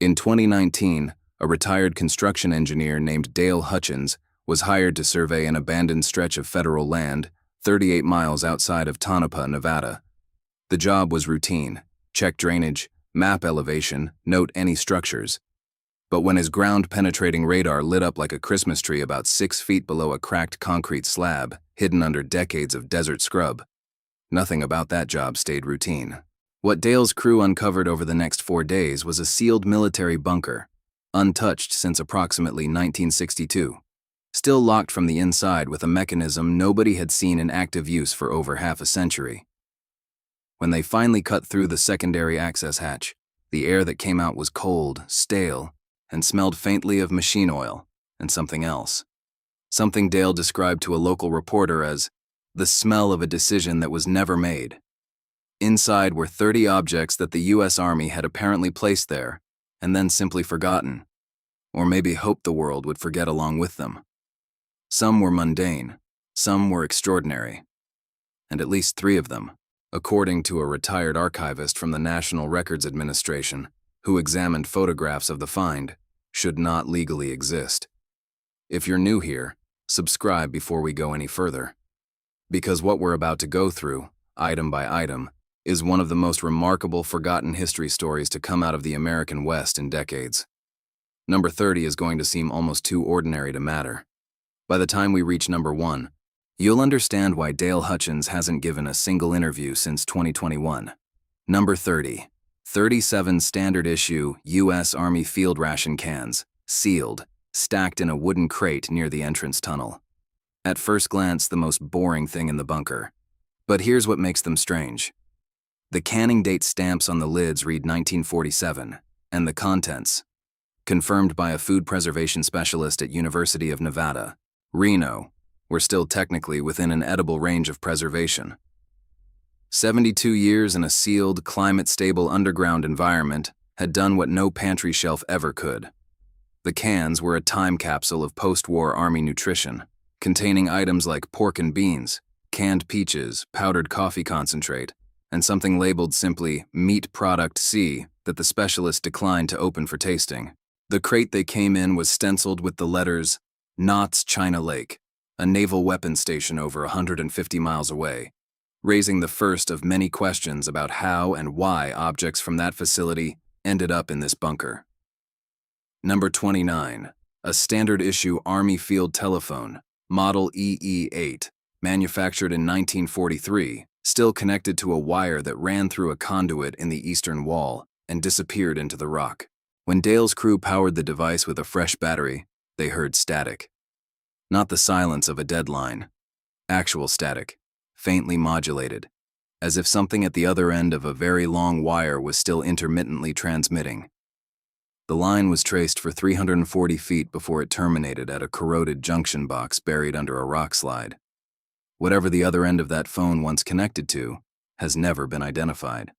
In 2019, a retired construction engineer named Dale Hutchins was hired to survey an abandoned stretch of federal land 38 miles outside of Tonopah, Nevada. The job was routine: check drainage, map elevation, note any structures. But when his ground-penetrating radar lit up like a Christmas tree about 6 feet below a cracked concrete slab, hidden under decades of desert scrub, nothing about that job stayed routine. What Dale's crew uncovered over the next 4 days was a sealed military bunker, untouched since approximately 1962, still locked from the inside with a mechanism nobody had seen in active use for over half a century. When they finally cut through the secondary access hatch, the air that came out was cold, stale, and smelled faintly of machine oil and something else. Something Dale described to a local reporter as the smell of a decision that was never made. Inside were 30 objects that the U.S. Army had apparently placed there and then simply forgotten, or maybe hoped the world would forget along with them. Some were mundane, some were extraordinary, and at least 3 of them, according to a retired archivist from the National Records Administration who examined photographs of the find, should not legally exist. If you're new here, subscribe before we go any further, because what we're about to go through, item by item, is one of the most remarkable forgotten history stories to come out of the American West in decades. Number 30 is going to seem almost too ordinary to matter. By the time we reach number 1, you'll understand why Dale Hutchins hasn't given a single interview since 2021. Number 30. 37 standard issue U.S. Army field ration cans, sealed, stacked in a wooden crate near the entrance tunnel. At first glance, the most boring thing in the bunker. But here's what makes them strange. The canning date stamps on the lids read 1947, and the contents, confirmed by a food preservation specialist at University of Nevada, Reno, were still technically within an edible range of preservation. 72 years in a sealed, climate-stable underground environment had done what no pantry shelf ever could. The cans were a time capsule of post-war Army nutrition, containing items like pork and beans, canned peaches, powdered coffee concentrate, and something labeled simply Meat Product C that the specialist declined to open for tasting. The crate they came in was stenciled with the letters Knott's China Lake, a naval weapons station over 150 miles away, raising the first of many questions about how and why objects from that facility ended up in this bunker. Number 29. A standard-issue Army field telephone, Model EE-8, manufactured in 1943, still connected to a wire that ran through a conduit in the eastern wall and disappeared into the rock. When Dale's crew powered the device with a fresh battery, they heard static. Not the silence of a dead line. Actual static, faintly modulated, as if something at the other end of a very long wire was still intermittently transmitting. The line was traced for 340 feet before it terminated at a corroded junction box buried under a rock slide. Whatever the other end of that phone once connected to has never been identified.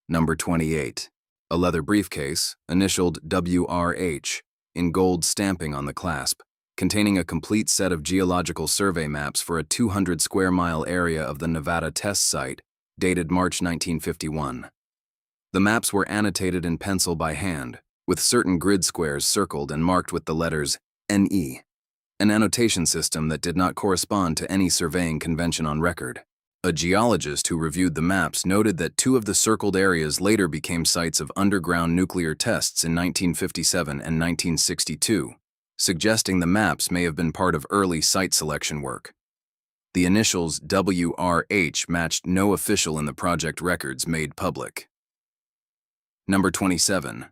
Number 28. A leather briefcase, initialed WRH, in gold stamping on the clasp, containing a complete set of geological survey maps for a 200-square-mile area of the Nevada test site, dated March 1951. The maps were annotated in pencil by hand, with certain grid squares circled and marked with the letters NE, an annotation system that did not correspond to any surveying convention on record. A geologist who reviewed the maps noted that 2 of the circled areas later became sites of underground nuclear tests in 1957 and 1962, suggesting the maps may have been part of early site selection work. The initials WRH matched no official in the project records made public. Number 27.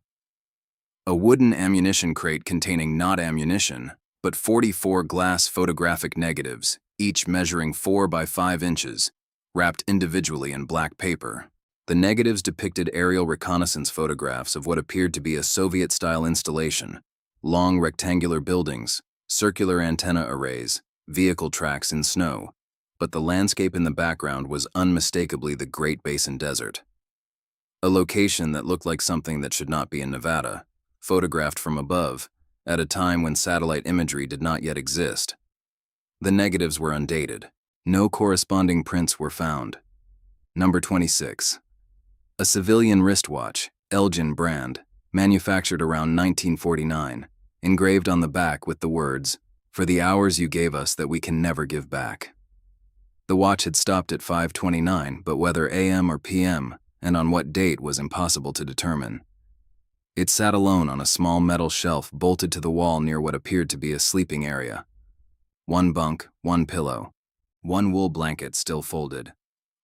A wooden ammunition crate containing not ammunition, but 44 glass photographic negatives, each measuring 4 by 5 inches, wrapped individually in black paper. The negatives depicted aerial reconnaissance photographs of what appeared to be a Soviet-style installation: long rectangular buildings, circular antenna arrays, vehicle tracks in snow, but the landscape in the background was unmistakably the Great Basin Desert. A location that looked like something that should not be in Nevada, photographed from above, at a time when satellite imagery did not yet exist. The negatives were undated. No corresponding prints were found. Number 26. A civilian wristwatch, Elgin brand, manufactured around 1949, engraved on the back with the words, "For the hours you gave us that we can never give back." The watch had stopped at 5:29, but whether AM or PM, and on what date was impossible to determine. It sat alone on a small metal shelf bolted to the wall near what appeared to be a sleeping area. One bunk, one pillow, one wool blanket still folded.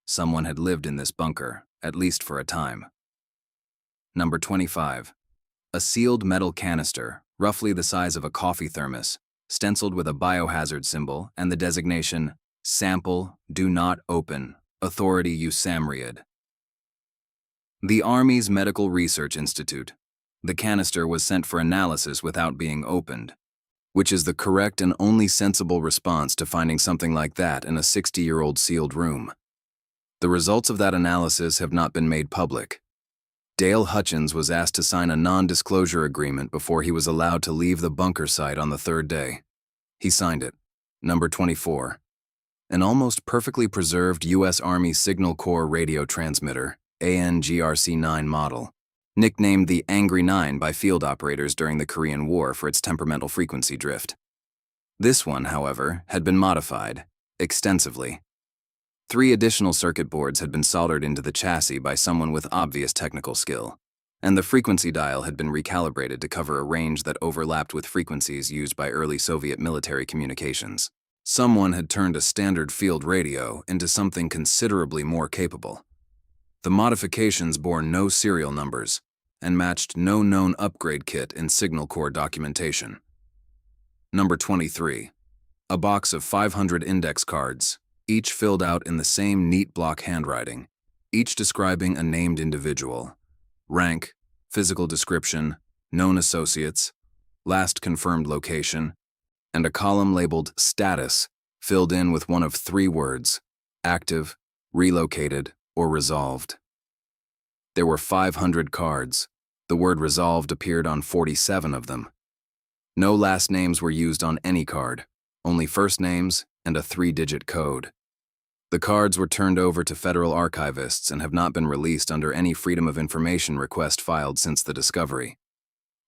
Someone had lived in this bunker, at least for a time. Number 25. A sealed metal canister, roughly the size of a coffee thermos, stenciled with a biohazard symbol and the designation, "Sample, do not open, Authority USAMRIID." The Army's Medical Research Institute. The canister was sent for analysis without being opened, which is the correct and only sensible response to finding something like that in a 60-year-old sealed room. The results of that analysis have not been made public. Dale Hutchins was asked to sign a non-disclosure agreement before he was allowed to leave the bunker site on the third day. He signed it. Number 24. An almost perfectly preserved U.S. Army Signal Corps radio transmitter, ANGRC-9 model, nicknamed the Angry 9 by field operators during the Korean War for its temperamental frequency drift. This one, however, had been modified extensively. 3 additional circuit boards had been soldered into the chassis by someone with obvious technical skill, and the frequency dial had been recalibrated to cover a range that overlapped with frequencies used by early Soviet military communications. Someone had turned a standard field radio into something considerably more capable. The modifications bore no serial numbers and matched no known upgrade kit in Signal Corps documentation. Number 23. A box of 500 index cards, each filled out in the same neat block handwriting, each describing a named individual. Rank, physical description, known associates, last confirmed location, and a column labeled status, filled in with one of 3 words, active, relocated, or resolved. There were 500 cards. The word resolved appeared on 47 of them. No last names were used on any card, only first names and a 3-digit code. The cards were turned over to federal archivists and have not been released under any Freedom of Information request filed since the discovery.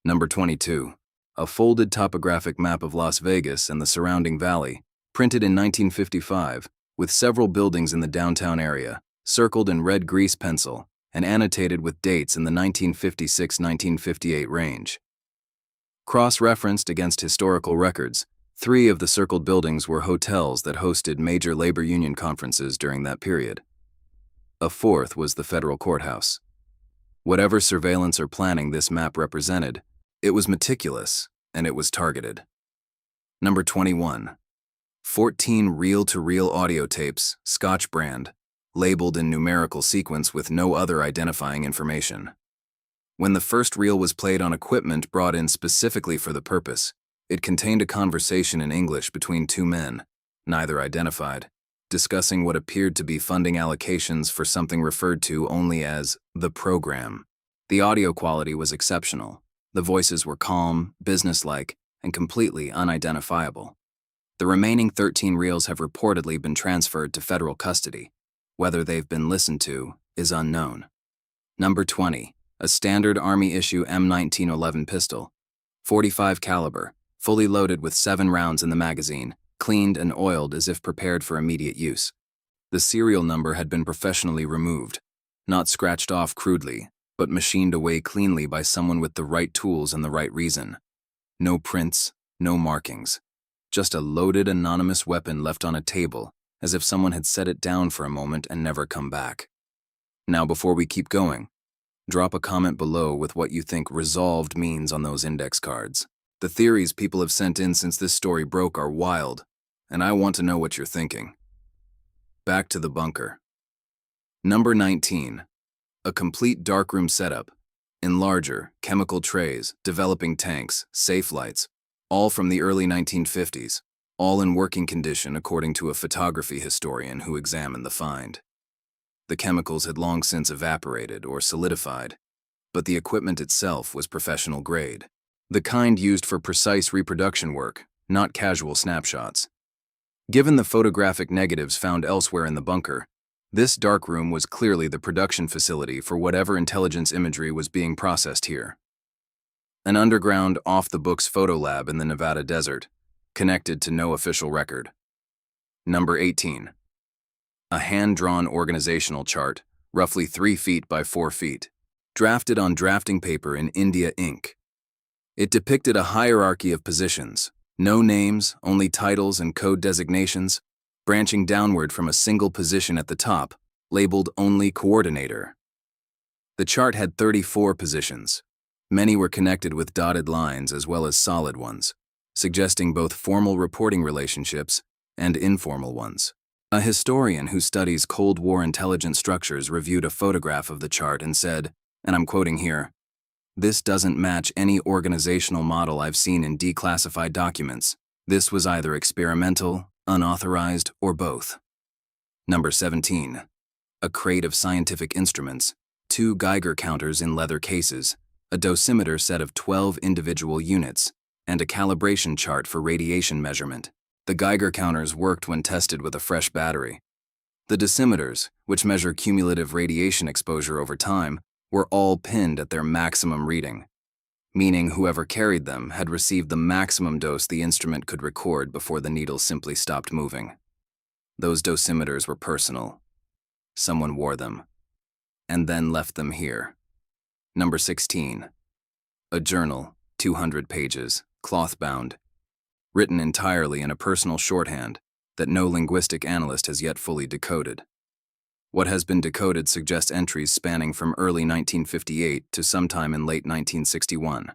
Number 22. A folded topographic map of Las Vegas and the surrounding valley, printed in 1955, with several buildings in the downtown area, circled in red grease pencil, and annotated with dates in the 1956-1958 range. Cross-referenced against historical records, 3 of the circled buildings were hotels that hosted major labor union conferences during that period. A 4th was the federal courthouse. Whatever surveillance or planning this map represented, it was meticulous and it was targeted. Number 21. 14 reel-to-reel audio tapes, Scotch brand, labeled in numerical sequence with no other identifying information. When the first reel was played on equipment brought in specifically for the purpose, it contained a conversation in English between 2 men, neither identified, discussing what appeared to be funding allocations for something referred to only as the program. The audio quality was exceptional. The voices were calm, businesslike, and completely unidentifiable. The remaining 13 reels have reportedly been transferred to federal custody. Whether they've been listened to is unknown. Number 20. A standard Army-issue M1911 pistol, .45 caliber, fully loaded with 7 rounds in the magazine, cleaned and oiled as if prepared for immediate use. The serial number had been professionally removed, not scratched off crudely, but machined away cleanly by someone with the right tools and the right reason. No prints, no markings. Just a loaded anonymous weapon left on a table, as if someone had set it down for a moment and never come back. Now, before we keep going, drop a comment below with what you think resolved means on those index cards. The theories people have sent in since this story broke are wild, and I want to know what you're thinking. Back to the bunker. Number 19. A complete darkroom setup. Enlarger, chemical trays, developing tanks, safe lights, all from the early 1950s, all in working condition according to a photography historian who examined the find. The chemicals had long since evaporated or solidified, but the equipment itself was professional grade, the kind used for precise reproduction work, not casual snapshots. Given the photographic negatives found elsewhere in the bunker, this darkroom was clearly the production facility for whatever intelligence imagery was being processed here. an underground, off-the-books photo lab in the Nevada desert, connected to no official record. Number 18. A hand-drawn organizational chart, roughly 3 feet by 4 feet, drafted on drafting paper in India ink. It depicted a hierarchy of positions, no names, only titles and code designations, branching downward from a single position at the top, labeled only coordinator. The chart had 34 positions. Many were connected with dotted lines as well as solid ones, suggesting both formal reporting relationships and informal ones. A historian who studies Cold War intelligence structures reviewed a photograph of the chart and said, and I'm quoting here, "This doesn't match any organizational model I've seen in declassified documents. This was either experimental, unauthorized, or both." Number 17. A crate of scientific instruments, 2 Geiger counters in leather cases, a dosimeter set of 12 individual units, and a calibration chart for radiation measurement. The Geiger counters worked when tested with a fresh battery. The dosimeters, which measure cumulative radiation exposure over time, were all pinned at their maximum reading, meaning whoever carried them had received the maximum dose the instrument could record before the needle simply stopped moving. Those dosimeters were personal. Someone wore them, and then left them here. Number 16. A journal, 200 pages, cloth-bound, written entirely in a personal shorthand that no linguistic analyst has yet fully decoded. What has been decoded suggests entries spanning from early 1958 to sometime in late 1961.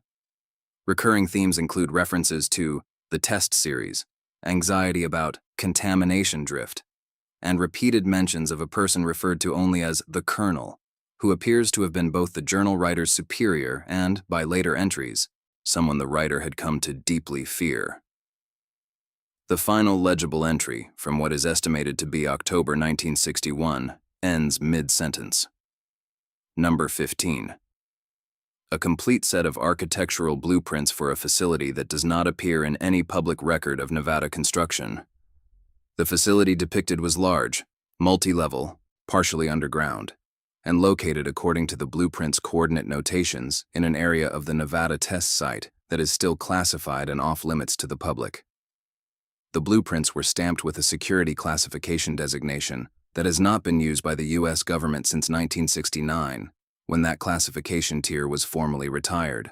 Recurring themes include references to the test series, anxiety about contamination drift, and repeated mentions of a person referred to only as the Colonel, who appears to have been both the journal writer's superior and, by later entries, someone the writer had come to deeply fear. The final legible entry, from what is estimated to be October 1961, ends mid-sentence. Number 15. A complete set of architectural blueprints for a facility that does not appear in any public record of Nevada construction. The facility depicted was large, multi-level, partially underground, and located according to the blueprint's coordinate notations in an area of the Nevada test site that is still classified and off-limits to the public. The blueprints were stamped with a security classification designation that has not been used by the U.S. government since 1969, when that classification tier was formally retired.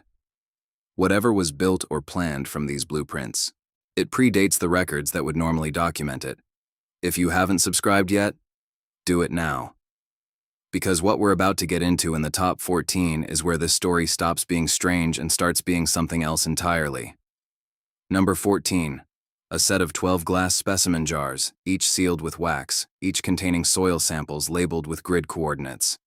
Whatever was built or planned from these blueprints, it predates the records that would normally document it. If you haven't subscribed yet, do it now. Because what we're about to get into in the top 14 is where this story stops being strange and starts being something else entirely. Number 14. A set of 12 glass specimen jars, each sealed with wax, each containing soil samples labeled with grid coordinates.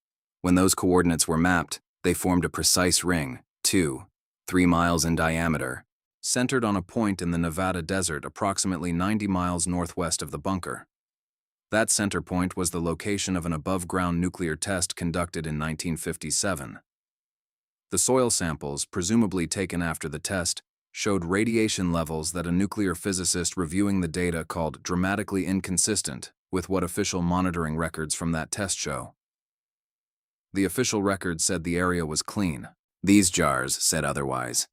When those coordinates were mapped, they formed a precise ring, 3 miles in diameter, centered on a point in the Nevada desert approximately 90 miles northwest of the bunker. That center point was the location of an above-ground nuclear test conducted in 1957. The soil samples, presumably taken after the test, showed radiation levels that a nuclear physicist reviewing the data called dramatically inconsistent with what official monitoring records from that test show. The official record said the area was clean. These jars said otherwise.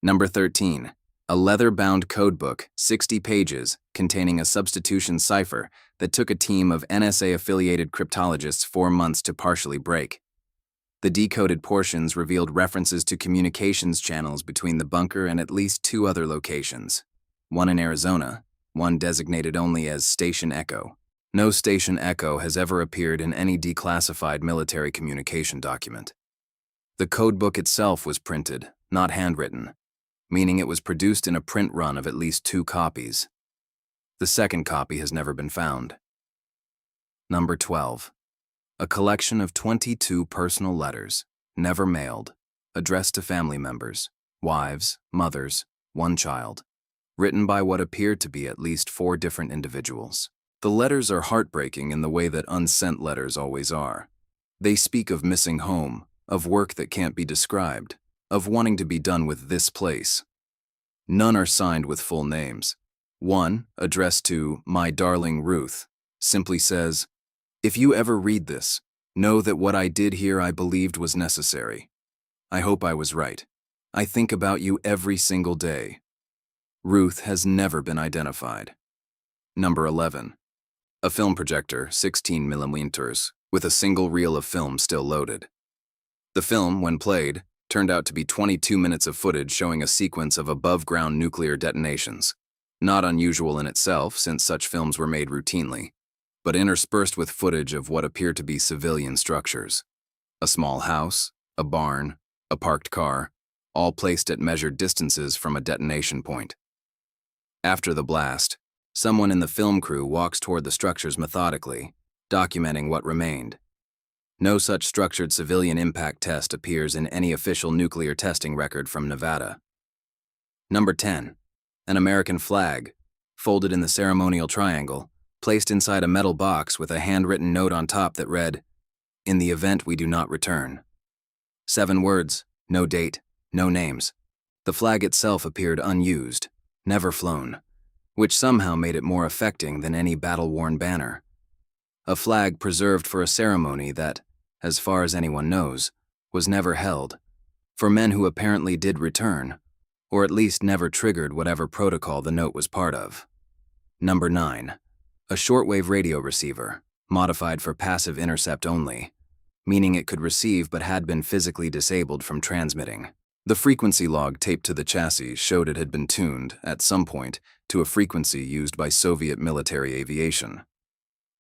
Number 13. A leather-bound codebook, 60 pages, containing a substitution cipher that took a team of NSA-affiliated cryptologists 4 months to partially break. The decoded portions revealed references to communications channels between the bunker and at least 2 other locations. One in Arizona, one designated only as Station Echo. No Station Echo has ever appeared in any declassified military communication document. The codebook itself was printed, not handwritten, meaning it was produced in a print run of at least 2 copies. The second copy has never been found. Number 12. A collection of 22 personal letters, never mailed, addressed to family members, wives, mothers, 1 child, written by what appeared to be at least 4 different individuals. The letters are heartbreaking in the way that unsent letters always are. They speak of missing home, of work that can't be described, of wanting to be done with this place. None are signed with full names. One, addressed to My Darling Ruth, simply says, "If you ever read this, know that what I did here I believed was necessary. I hope I was right. I think about you every single day. Ruth has never been identified. Number 11. A film projector, 16 millimeters, with a single reel of film still loaded. The film, when played, turned out to be 22 minutes of footage showing a sequence of above-ground nuclear detonations. Not unusual in itself, since such films were made routinely, but interspersed with footage of what appeared to be civilian structures. A small house, a barn, a parked car, all placed at measured distances from a detonation point. After the blast, someone in the film crew walks toward the structures methodically, documenting what remained. No such structured civilian impact test appears in any official nuclear testing record from Nevada. Number 10. An American flag, folded in the ceremonial triangle, placed inside a metal box with a handwritten note on top that read, "In the event we do not return." 7 words, no date, no names. The flag itself appeared unused, never flown, which somehow made it more affecting than any battle-worn banner. A flag preserved for a ceremony that, as far as anyone knows, was never held, for men who apparently did return, or at least never triggered whatever protocol the note was part of. Number 9. A shortwave radio receiver, modified for passive intercept only, meaning it could receive but had been physically disabled from transmitting. The frequency log taped to the chassis showed it had been tuned, at some point, to a frequency used by Soviet military aviation.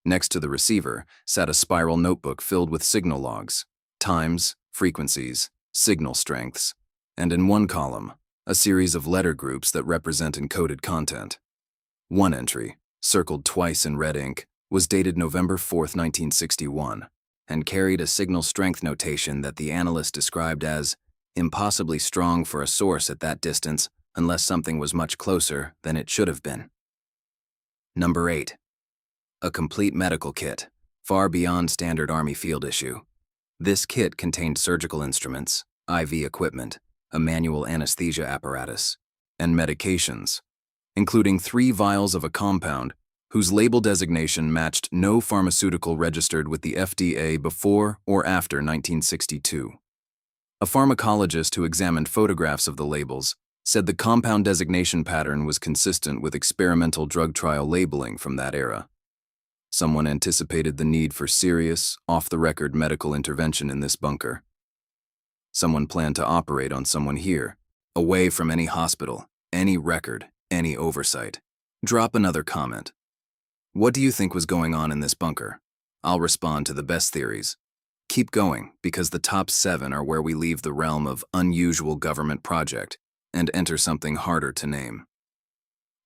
Next to the receiver sat a spiral notebook filled with signal logs, times, frequencies, signal strengths, and in one column, a series of letter groups that represent encoded content. One entry, circled twice in red ink, was dated November 4, 1961, and carried a signal strength notation that the analyst described as impossibly strong for a source at that distance unless something was much closer than it should have been. Number 8. A complete medical kit, far beyond standard Army field issue. This kit contained surgical instruments, IV equipment, a manual anesthesia apparatus, and medications, including 3 vials of a compound whose label designation matched no pharmaceutical registered with the FDA before or after 1962. A pharmacologist who examined photographs of the labels said the compound designation pattern was consistent with experimental drug trial labeling from that era. Someone anticipated the need for serious, off-the-record medical intervention in this bunker. Someone planned to operate on someone here, away from any hospital, any record, any oversight. Drop another comment. What do you think was going on in this bunker? I'll respond to the best theories. Keep going, because the top 7 are where we leave the realm of unusual government project and enter something harder to name.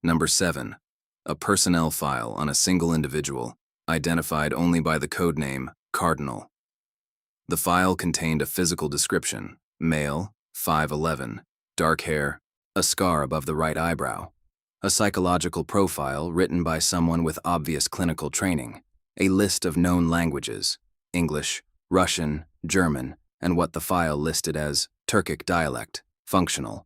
Number 7. A personnel file on a single individual, identified only by the codename Cardinal. The file contained a physical description: male, 5'11", dark hair, a scar above the right eyebrow, a psychological profile written by someone with obvious clinical training, a list of known languages, English, Russian, German, and what the file listed as Turkic dialect, functional,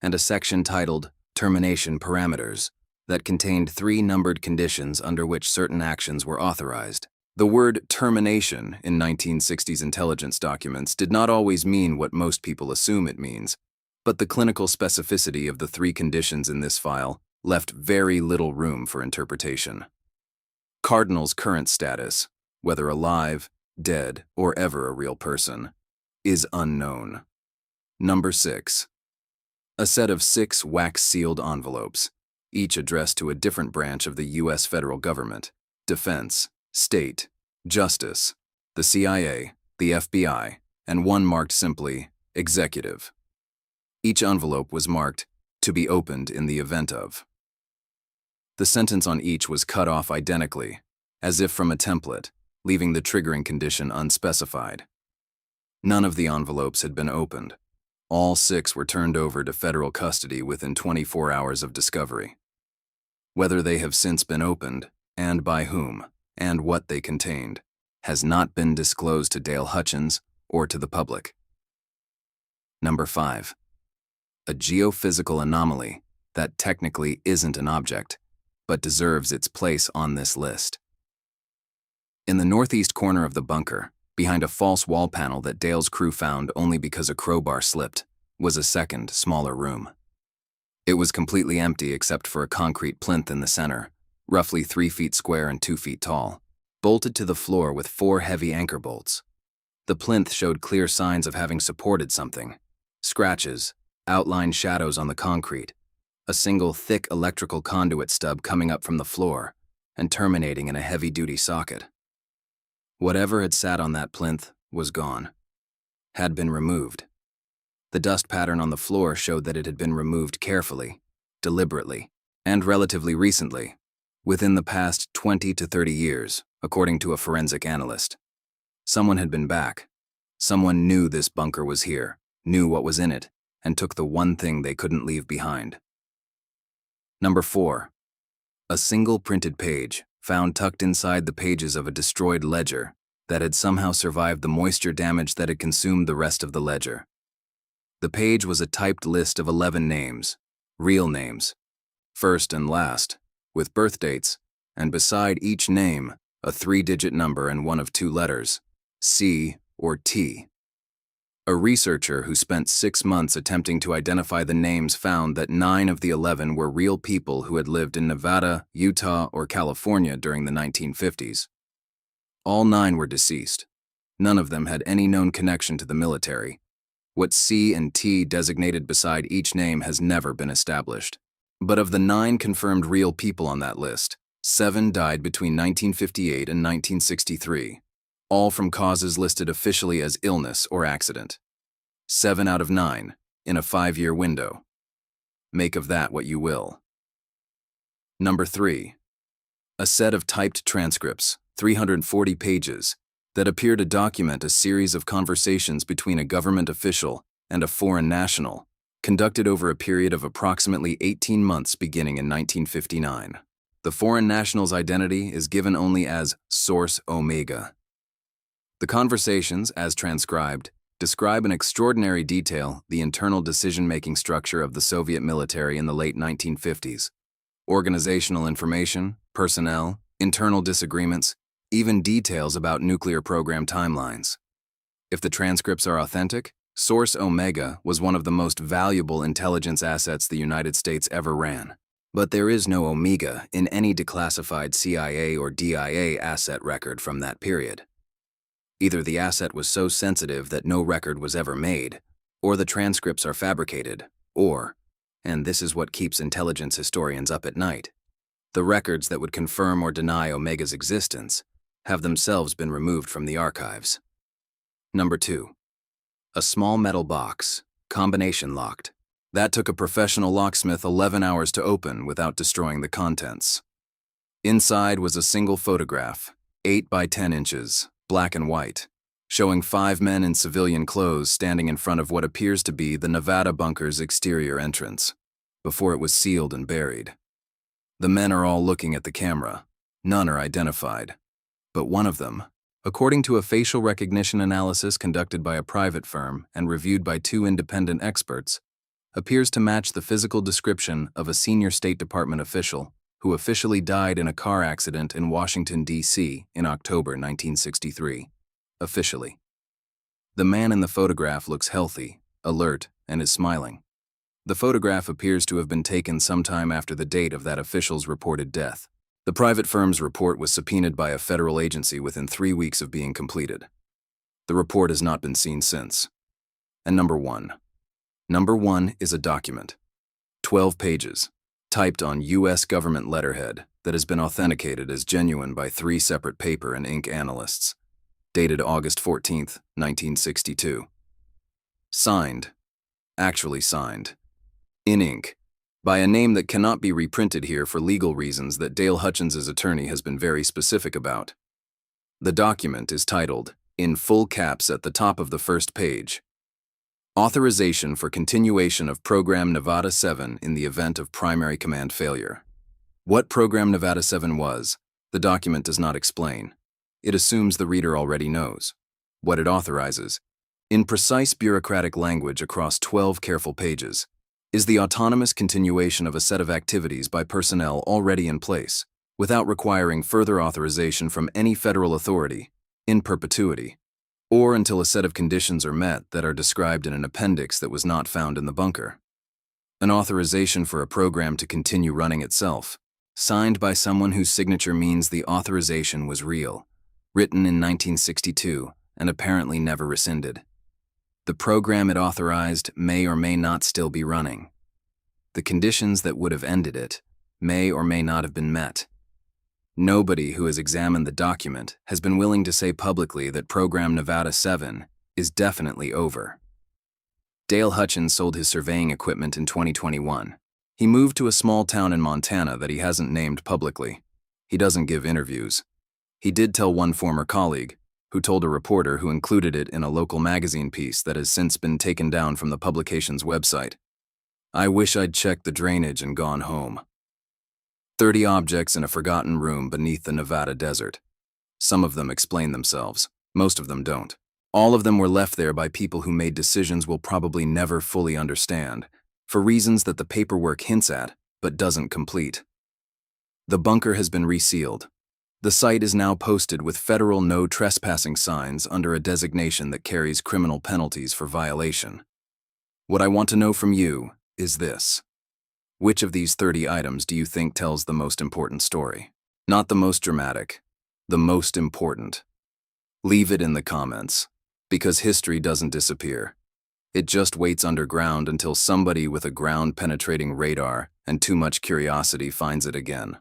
and a section titled Termination Parameters that contained 3 numbered conditions under which certain actions were authorized. The word termination in 1960s intelligence documents did not always mean what most people assume it means, but the clinical specificity of the 3 conditions in this file left very little room for interpretation. Cardinal's current status, whether alive, dead, or ever a real person, is unknown. Number 6. A set of 6 wax-sealed envelopes, each addressed to a different branch of the U.S. federal government: Defense, State, Justice, the CIA, the FBI, and one marked simply Executive. Each envelope was marked, "To be opened in the event of." The sentence on each was cut off identically, as if from a template, leaving the triggering condition unspecified. None of the envelopes had been opened. All 6 were turned over to federal custody within 24 hours of discovery. Whether they have since been opened, and by whom, and what they contained, has not been disclosed to Dale Hutchins or to the public. Number 5. A geophysical anomaly that technically isn't an object, but deserves its place on this list. In the northeast corner of the bunker, behind a false wall panel that Dale's crew found only because a crowbar slipped, was a second, smaller room. It was completely empty except for a concrete plinth in the center, roughly 3 feet square and 2 feet tall, bolted to the floor with 4 heavy anchor bolts. The plinth showed clear signs of having supported something: scratches, outlined shadows on the concrete, a single thick electrical conduit stub coming up from the floor and terminating in a heavy-duty socket. Whatever had sat on that plinth was gone, had been removed. The dust pattern on the floor showed that it had been removed carefully, deliberately, and relatively recently, within the past 20 to 30 years, according to a forensic analyst. Someone had been back. Someone knew this bunker was here, knew what was in it, and took the one thing they couldn't leave behind. Number 4. A single printed page, found tucked inside the pages of a destroyed ledger that had somehow survived the moisture damage that had consumed the rest of the ledger. The page was a typed list of 11 names, real names, first and last, with birth dates, and beside each name, a 3-digit number and one of 2 letters, C or T. A researcher who spent 6 months attempting to identify the names found that 9 of the 11 were real people who had lived in Nevada, Utah, or California during the 1950s. All 9 were deceased. None of them had any known connection to the military. What C and T designated beside each name has never been established. But of the 9 confirmed real people on that list, 7 died between 1958 and 1963, all from causes listed officially as illness or accident. 7 out of 9, in a 5-year window. Make of that what you will. Number 3. A set of typed transcripts, 340 pages, that appear to document a series of conversations between a government official and a foreign national, conducted over a period of approximately 18 months beginning in 1959. The foreign national's identity is given only as Source Omega. The conversations, as transcribed, describe in extraordinary detail the internal decision-making structure of the Soviet military in the late 1950s. Organizational information, personnel, internal disagreements, even details about nuclear program timelines. If the transcripts are authentic, Source Omega was one of the most valuable intelligence assets the United States ever ran. But there is no Omega in any declassified CIA or DIA asset record from that period. Either the asset was so sensitive that no record was ever made, or the transcripts are fabricated, or, and this is what keeps intelligence historians up at night, the records that would confirm or deny Omega's existence have themselves been removed from the archives. Number 2. A small metal box, combination locked. That took a professional locksmith 11 hours to open without destroying the contents. Inside was a single photograph, 8 by 10 inches, black and white, showing 5 men in civilian clothes standing in front of what appears to be the Nevada bunker's exterior entrance, before it was sealed and buried. The men are all looking at the camera. None are identified. But one of them, according to a facial recognition analysis conducted by a private firm and reviewed by 2 independent experts, appears to match the physical description of a senior State Department official who officially died in a car accident in Washington, D.C. in October 1963. Officially. The man in the photograph looks healthy, alert, and is smiling. The photograph appears to have been taken sometime after the date of that official's reported death. The private firm's report was subpoenaed by a federal agency within 3 weeks of being completed. The report has not been seen since. And number 1. Number 1 is a document. 12 pages, typed on U.S. government letterhead that has been authenticated as genuine by 3 separate paper and ink analysts. Dated August 14, 1962. Signed, actually signed, in ink, by a name that cannot be reprinted here for legal reasons that Dale Hutchins' attorney has been very specific about. The document is titled, in full caps at the top of the first page, Authorization for Continuation of Program Nevada 7 in the Event of Primary Command Failure. What Program Nevada 7 was, the document does not explain. It assumes the reader already knows. What it authorizes, in precise bureaucratic language across 12 careful pages, is the autonomous continuation of a set of activities by personnel already in place, without requiring further authorization from any federal authority, in perpetuity, or until a set of conditions are met that are described in an appendix that was not found in the bunker. An authorization for a program to continue running itself, signed by someone whose signature means the authorization was real, written in 1962 and apparently never rescinded. The program it authorized may or may not still be running. The conditions that would have ended it may or may not have been met. Nobody who has examined the document has been willing to say publicly that Program Nevada 7 is definitely over. Dale Hutchins sold his surveying equipment in 2021. He moved to a small town in Montana that he hasn't named publicly. He doesn't give interviews. He did tell one former colleague, who told a reporter who included it in a local magazine piece that has since been taken down from the publication's website, "I wish I'd checked the drainage and gone home." 30 objects in a forgotten room beneath the Nevada desert. Some of them explain themselves. Most of them don't. All of them were left there by people who made decisions we'll probably never fully understand, for reasons that the paperwork hints at, but doesn't complete. The bunker has been resealed. The site is now posted with federal no trespassing signs under a designation that carries criminal penalties for violation. What I want to know from you is this. Which of these 30 items do you think tells the most important story? Not the most dramatic, the most important. Leave it in the comments, because history doesn't disappear. It just waits underground until somebody with a ground-penetrating radar and too much curiosity finds it again.